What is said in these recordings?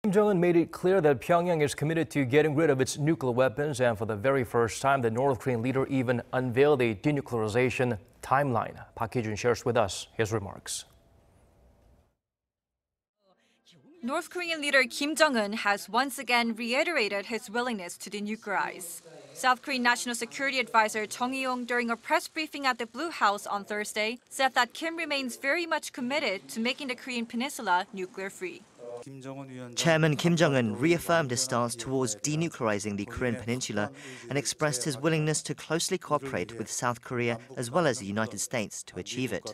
Kim Jong-un made it clear that Pyongyang is committed to getting rid of its nuclear weapons, and for the very first time, the North Korean leader even unveiled a denuclearization timeline. Hee-jun shares with us his remarks. North Korean leader Kim Jong-un has once again reiterated his willingness to denuclearize. South Korean National Security Advisor Chung during a press briefing at the Blue House on Thursday, said that Kim remains very much committed to making the Korean Peninsula nuclear-free. Chairman Kim Jong-un reaffirmed his stance towards denuclearizing the Korean Peninsula and expressed his willingness to closely cooperate with South Korea as well as the United States to achieve it.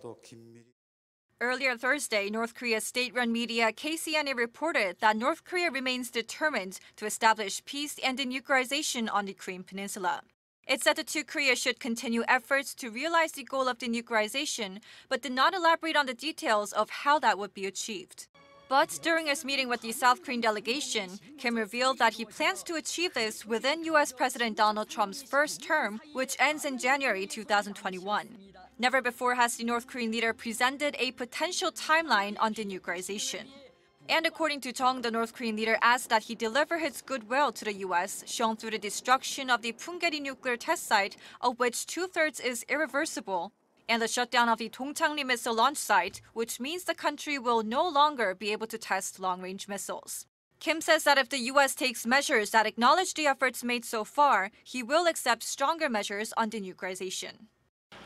Earlier Thursday, North Korea's state-run media KCNA reported that North Korea remains determined to establish peace and denuclearization on the Korean Peninsula. It said the two Koreas should continue efforts to realize the goal of denuclearization, but did not elaborate on the details of how that would be achieved. But during his meeting with the South Korean delegation, Kim revealed that he plans to achieve this within U.S. President Donald Trump's first term, which ends in January 2021. Never before has the North Korean leader presented a potential timeline on denuclearization. And according to Chung, the North Korean leader asked that he deliver his goodwill to the U.S., shown through the destruction of the Punggye nuclear test site, of which 2/3 is irreversible, and the shutdown of the Dongchangri missile launch site, which means the country will no longer be able to test long-range missiles. Kim says that if the U.S. takes measures that acknowledge the efforts made so far, he will accept stronger measures on denuclearization.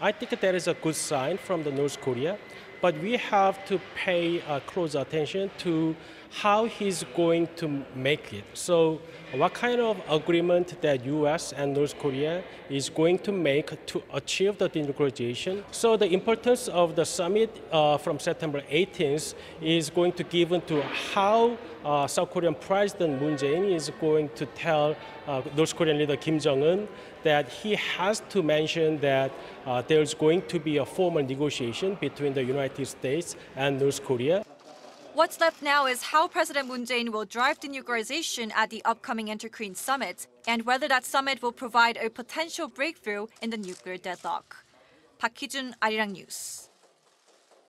I think that is a good sign from the North Korea, but we have to pay close attention to how he's going to make it. So what kind of agreement that U.S. and North Korea is going to make to achieve the denuclearization. So the importance of the summit from September 18th is going to give into how South Korean President Moon Jae-in is going to tell North Korean leader Kim Jong-un that he has to mention that there's going to be a formal negotiation between the United States and North Korea. What's left now is how President Moon Jae-in will drive denuclearization at the upcoming Inter-Korean Summit, and whether that summit will provide a potential breakthrough in the nuclear deadlock. Hee-jun, Arirang News.